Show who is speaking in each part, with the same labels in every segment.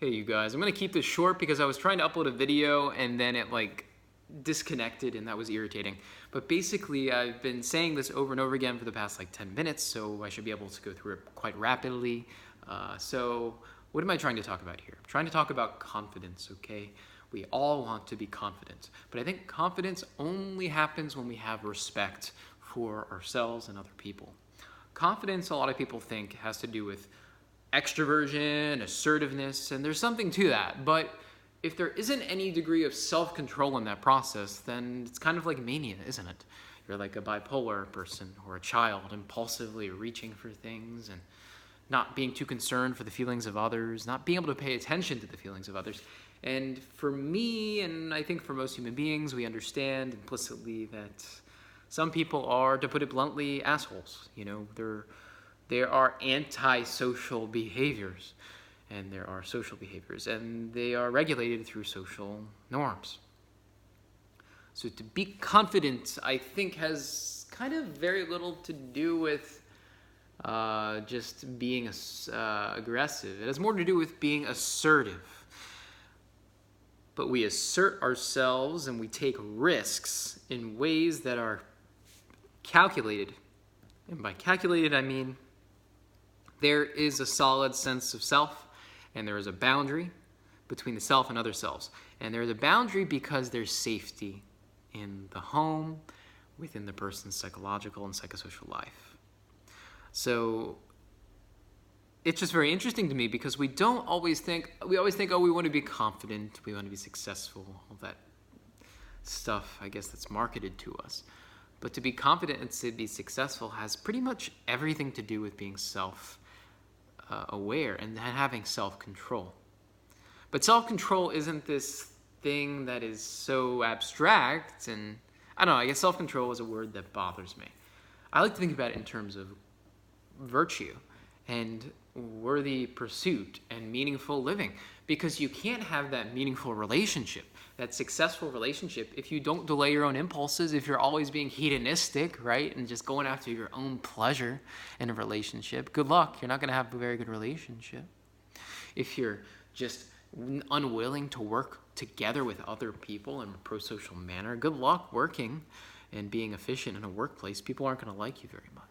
Speaker 1: Hey you guys, I'm gonna keep this short because I was trying to upload a video and then it disconnected and that was irritating. But basically I've been saying this over and over again for the past 10 minutes, so I should be able to go through it quite rapidly. So what am I trying to talk about here? I'm trying to talk about confidence, okay? We all want to be confident, but I think confidence only happens when we have respect for ourselves and other people. Confidence, a lot of people think, has to do with extroversion, assertiveness, and there's something to that. But if there isn't any degree of self-control in that process, then it's kind of like mania, isn't it? You're like a bipolar person or a child, impulsively reaching for things and not being too concerned for the feelings of others, not being able to pay attention to the feelings of others. And for me, and I think for most human beings, we understand implicitly that some people are, to put it bluntly, assholes. You know, there are antisocial behaviors, and there are social behaviors, and they are regulated through social norms. So to be confident, I think, has kind of very little to do with just being aggressive. It has more to do with being assertive. But we assert ourselves and we take risks in ways that are calculated. And by calculated, I mean there is a solid sense of self, and there is a boundary between the self and other selves. And there is a boundary because there's safety in the home, within the person's psychological and psychosocial life. So it's just very interesting to me because we always think, oh, we want to be confident, we want to be successful, all that stuff, I guess, that's marketed to us. But to be confident and to be successful has pretty much everything to do with being self-aware and having self-control. But self-control isn't this thing that is so abstract, and I don't know, I guess self-control is a word that bothers me. I like to think about it in terms of virtue and worthy pursuit and meaningful living, because you can't have that meaningful relationship, that successful relationship, if you don't delay your own impulses, if you're always being hedonistic, right, and just going after your own pleasure in a relationship. Good luck. You're not going to have a very good relationship. If you're just unwilling to work together with other people in a pro-social manner, good luck working and being efficient in a workplace. People aren't going to like you very much.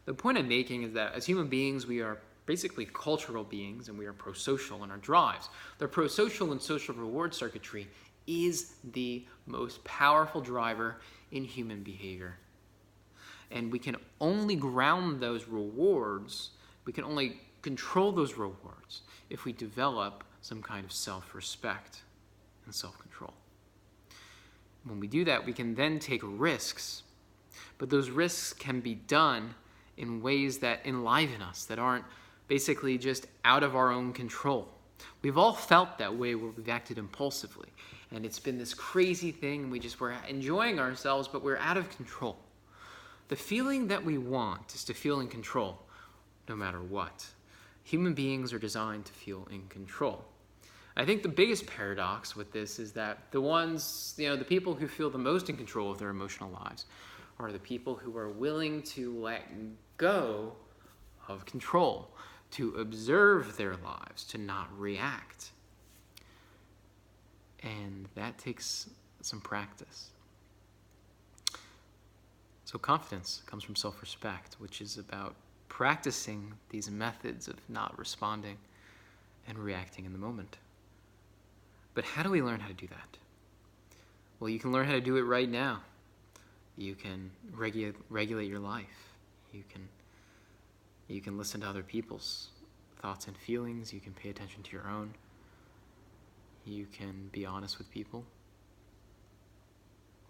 Speaker 1: The point I'm making is that as human beings, we are basically cultural beings, and we are pro-social in our drives. The pro-social and social reward circuitry is the most powerful driver in human behavior. And we can only ground those rewards, we can only control those rewards if we develop some kind of self-respect and self-control. When we do that, we can then take risks, but those risks can be done in ways that enliven us, that aren't basically just out of our own control. We've all felt that way where we've acted impulsively, and it's been this crazy thing, and we're enjoying ourselves, but we're out of control. The feeling that we want is to feel in control, no matter what. Human beings are designed to feel in control. I think the biggest paradox with this is that the people who feel the most in control of their emotional lives are the people who are willing to let go of control, to observe their lives, to not react. And that takes some practice. So confidence comes from self-respect, which is about practicing these methods of not responding and reacting in the moment. But how do we learn how to do that? Well, you can learn how to do it right now. You can regulate your life. You can listen to other people's thoughts and feelings. You can pay attention to your own. You can be honest with people.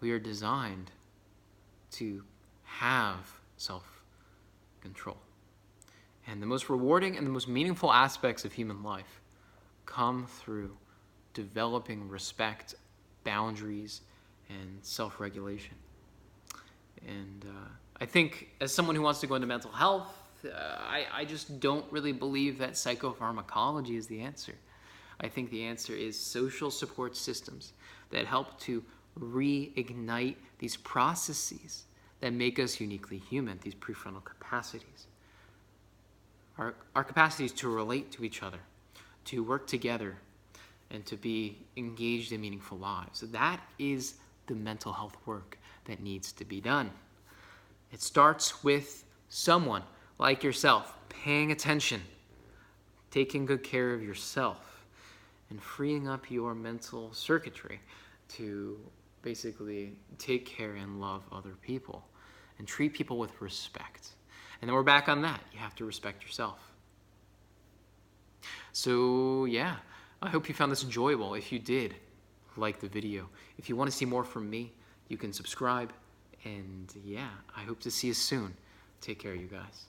Speaker 1: We are designed to have self-control. And the most rewarding and the most meaningful aspects of human life come through developing respect, boundaries, and self-regulation. And I think as someone who wants to go into mental health, I just don't really believe that psychopharmacology is the answer. I think the answer is social support systems that help to reignite these processes that make us uniquely human, these prefrontal capacities. Our capacities to relate to each other, to work together and to be engaged in meaningful lives. That is the mental health work that needs to be done. It starts with someone like yourself paying attention, taking good care of yourself, and freeing up your mental circuitry to basically take care and love other people and treat people with respect. And then we're back on that. You have to respect yourself. So yeah, I hope you found this enjoyable. If you did, like the video. If you want to see more from me, you can subscribe. And yeah, I hope to see you soon. Take care, you guys.